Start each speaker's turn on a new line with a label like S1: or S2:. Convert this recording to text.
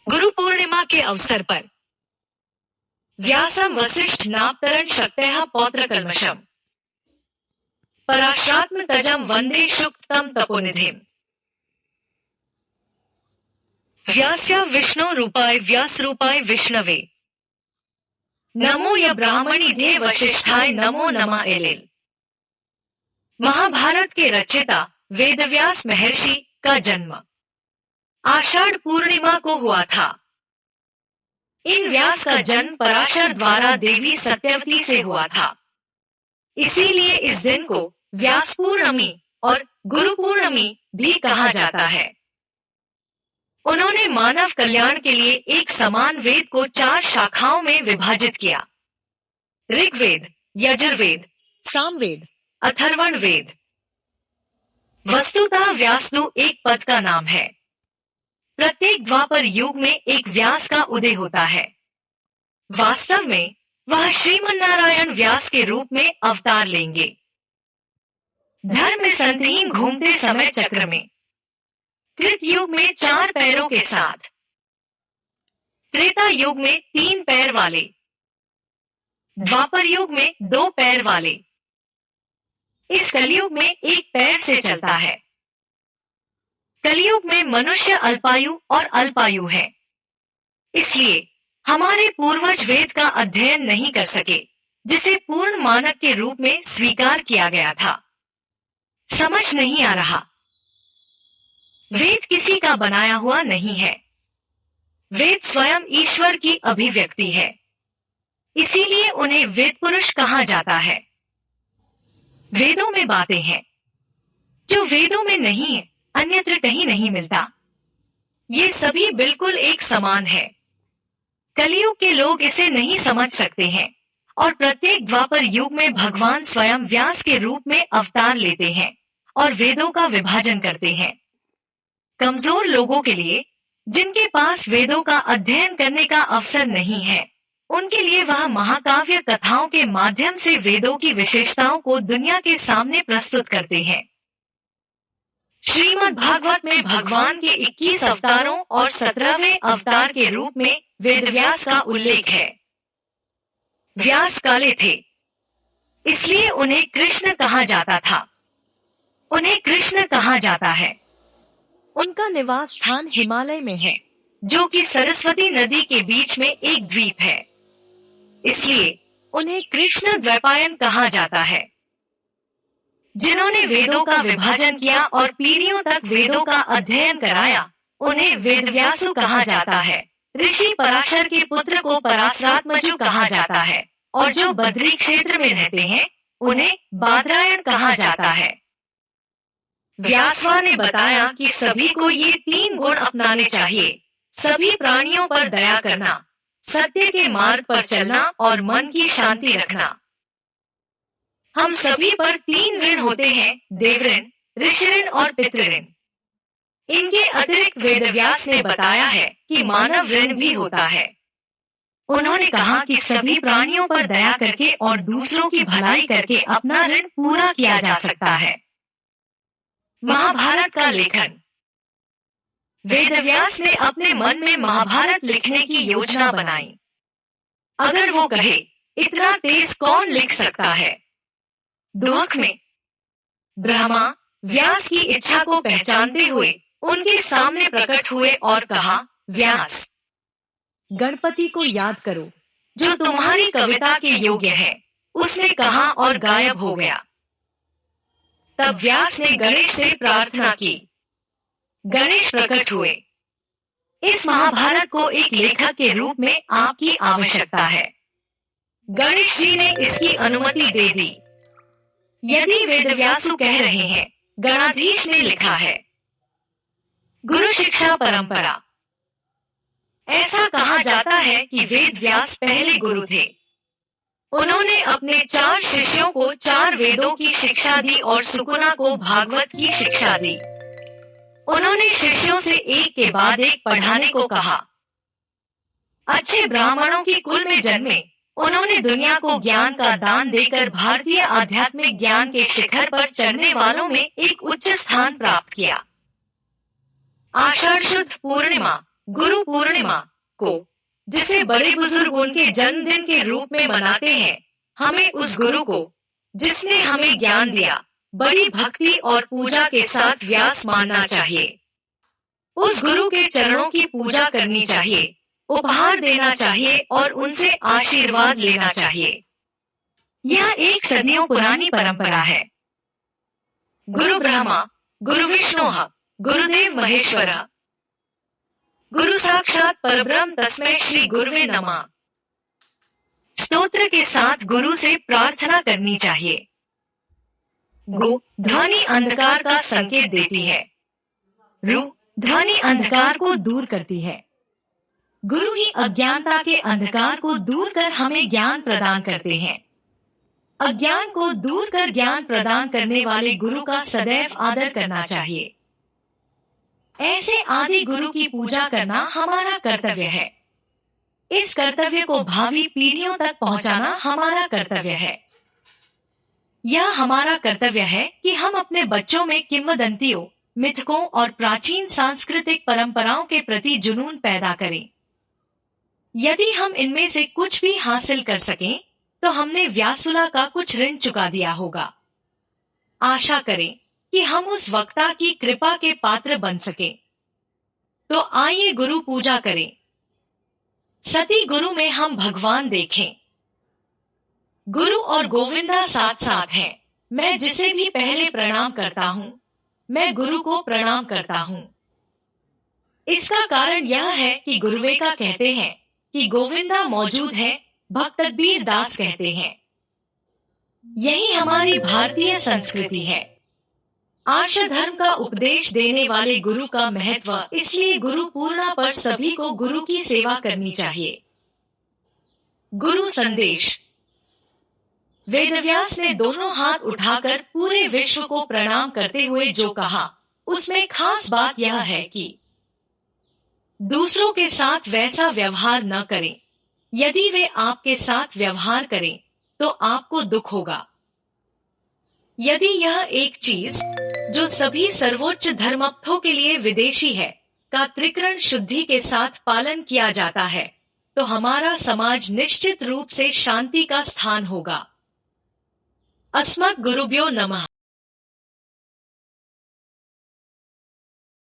S1: गुरु पूर्णिमा के अवसर पर व्यासं वसिष्ठ नापतरण शक्तयः पौत्रकल्मषम् पराश्रात्म तजम वंदे शुक्तम तपोनिधिम। व्यास्य विष्णु रूपाय व्यास रूपाय विष्णवे नमो य ब्राह्मणी धे वशिष्ठाय नमो नमा एलिल। महाभारत के रचयिता वेदव्यास महर्षि का जन्म आषाढ़ पूर्णिमा को हुआ था। इन व्यास का जन्म पराशर द्वारा देवी सत्यवती से हुआ था। इसीलिए इस दिन को व्यास पूर्णमी और गुरु पूर्णमी भी कहा जाता है। उन्होंने मानव कल्याण के लिए एक समान वेद को 4 शाखाओं में विभाजित किया। ऋग्वेद, यजुर्वेद, सामवेद, अथर्वण वेद। वस्तुतः व्यासदु एक पद का नाम है। प्रत्येक द्वापर युग में एक व्यास का उदय होता है। वास्तव में वह श्रीमन्नारायण व्यास के रूप में अवतार लेंगे। धर्म में संतहीन घूमते समय चक्र में, कृत युग में 4 पैरों के साथ, त्रेता युग में 3 पैर वाले, द्वापर युग में 2 पैर वाले, इस कलयुग में 1 पैर से चलता है। कलयुग में मनुष्य अल्पायु और अल्पायु है। इसलिए हमारे पूर्वज वेद का अध्ययन नहीं कर सके, जिसे पूर्ण मानक के रूप में स्वीकार किया गया था। समझ नहीं आ रहा। वेद किसी का बनाया हुआ नहीं है। वेद स्वयं ईश्वर की अभिव्यक्ति है। इसीलिए उन्हें वेद पुरुष कहा जाता है। वेदों में बातें हैं जो वेदों में नहीं है, अन्यत्र कहीं नहीं मिलता। ये सभी बिल्कुल एक समान है। कलयुग के लोग इसे नहीं समझ सकते हैं और प्रत्येक द्वापर युग में भगवान स्वयं व्यास के रूप में अवतार लेते हैं और वेदों का विभाजन करते हैं। कमजोर लोगों के लिए, जिनके पास वेदों का अध्ययन करने का अवसर नहीं है, उनके लिए वह महाकाव्य कथाओं के माध्यम से वेदों की विशेषताओं को दुनिया के सामने प्रस्तुत करते हैं। श्रीमद् भागवत में भगवान के 21 अवतारों और 17वें अवतार के रूप में वेदव्यास का उल्लेख है। व्यास काले थे, इसलिए उन्हें कृष्ण कहा जाता था। उन्हें कृष्ण कहा जाता है। उनका निवास स्थान हिमालय में है, जो कि सरस्वती नदी के बीच में एक द्वीप है। इसलिए उन्हें कृष्ण द्वैपायन कहा जाता है। जिन्होंने वेदों का विभाजन किया और पीढ़ियों तक वेदों का अध्ययन कराया, उन्हें वेदव्यासु कहा जाता है। ऋषि पराशर के पुत्र को पराशरात्मजु कहा जाता है और जो बद्री क्षेत्र में रहते हैं, उन्हें बादरायण कहा जाता है। व्यासवा ने बताया कि सभी को ये 3 गुण अपनाने चाहिए। सभी प्राणियों पर दया करना, सत्य के मार्ग पर चलना और मन की शांति रखना। हम सभी पर 3 ऋण होते हैं, देवऋण, ऋषिऋण और पितृऋण। इनके अतिरिक्त वेदव्यास ने बताया है कि मानव ऋण भी होता है। उन्होंने कहा कि सभी प्राणियों पर दया करके और दूसरों की भलाई करके अपना ऋण पूरा किया जा सकता है। महाभारत का लेखन। वेदव्यास ने अपने मन में महाभारत लिखने की योजना बनाई। अगर वो कहे, इतना तेज कौन लिख सकता है? दुहक में ब्रह्मा व्यास की इच्छा को पहचानते हुए उनके सामने प्रकट हुए और कहा, व्यास, गणपति को याद करो, जो तुम्हारी कविता के योग्य है। उसने कहा और गायब हो गया। तब व्यास ने गणेश से प्रार्थना की। गणेश प्रकट हुए। इस महाभारत को एक लेखक के रूप में आपकी आवश्यकता है। गणेश जी ने इसकी अनुमति दे दी। यदि वेदव्यासु कह रहे हैं, गणाधीश ने लिखा है। गुरु शिक्षा परंपरा। ऐसा कहा जाता है कि वेद व्यास पहले गुरु थे। उन्होंने अपने 4 शिष्यों को 4 वेदों की शिक्षा दी और सुकुना को भागवत की शिक्षा दी। उन्होंने शिष्यों से एक के बाद एक पढ़ाने को कहा। अच्छे ब्राह्मणों की कुल में जन्मे, उन्होंने दुनिया को ज्ञान का दान देकर भारतीय आध्यात्मिक ज्ञान के शिखर पर चढ़ने वालों में एक उच्च स्थान प्राप्त किया। आषाढ़ शुद्ध पूर्णिमा गुरु पूर्णिमा को, जिसे बड़े बुजुर्ग उनके जन्मदिन के रूप में मनाते हैं, हमें उस गुरु को, जिसने हमें ज्ञान दिया, बड़ी भक्ति और पूजा के साथ व्यास मानना चाहिए। उस गुरु के चरणों की पूजा करनी चाहिए, उपहार देना चाहिए और उनसे आशीर्वाद लेना चाहिए। यह एक सदियों पुरानी परंपरा है। गुरु ब्रह्मा, गुरु विष्णु, गुरुदेव महेश्वरा, गुरु साक्षात परब्रह्म तस्मै श्री गुरुवे नमः। स्तोत्र के साथ गुरु से प्रार्थना करनी चाहिए। गु ध्वनि अंधकार का संकेत देती है। रु ध्वनि अंधकार को दूर करती है। गुरु ही अज्ञानता के अंधकार को दूर कर हमें ज्ञान प्रदान करते हैं। अज्ञान को दूर कर ज्ञान प्रदान करने वाले गुरु का सदैव आदर करना चाहिए। ऐसे आदि गुरु की पूजा करना हमारा कर्तव्य है। इस कर्तव्य को भावी पीढ़ियों तक पहुंचाना हमारा कर्तव्य है। यह हमारा कर्तव्य है कि हम अपने बच्चों में किंवदंतियों, मिथकों और प्राचीन सांस्कृतिक परंपराओं के प्रति जुनून पैदा करें। यदि हम इनमें से कुछ भी हासिल कर सकें, तो हमने व्यासुला का कुछ ऋण चुका दिया होगा। आशा करें कि हम उस वक्ता की कृपा के पात्र बन सकें। तो आइए गुरु पूजा करें। सती गुरु में हम भगवान देखें। गुरु और गोविंदा साथ साथ हैं। मैं जिसे भी पहले प्रणाम करता हूँ, मैं गुरु को प्रणाम करता हूँ। इसका कारण यह है कि गुरुवेका कहते हैं कि गोविंदा मौजूद है, भक्त कबीर दास कहते हैं। यही हमारी भारतीय संस्कृति है। आर्ष धर्म का उपदेश देने वाले गुरु का महत्व, इसलिए गुरु पूर्णिमा पर सभी को गुरु की सेवा करनी चाहिए। गुरु संदेश। वेदव्यास ने दोनों हाथ उठाकर पूरे विश्व को प्रणाम करते हुए जो कहा, उसमें खास बात यह है कि दूसरों के साथ वैसा व्यवहार न करें। यदि वे आपके साथ व्यवहार करें, तो आपको दुख होगा। यदि यह एक चीज जो सभी सर्वोच्च धर्मस्थों के लिए विदेशी है, का त्रिकरण शुद्धि के साथ पालन किया जाता है, तो हमारा समाज निश्चित रूप से शांति का स्थान होगा। अस्मत् गुरुभ्यो नमः।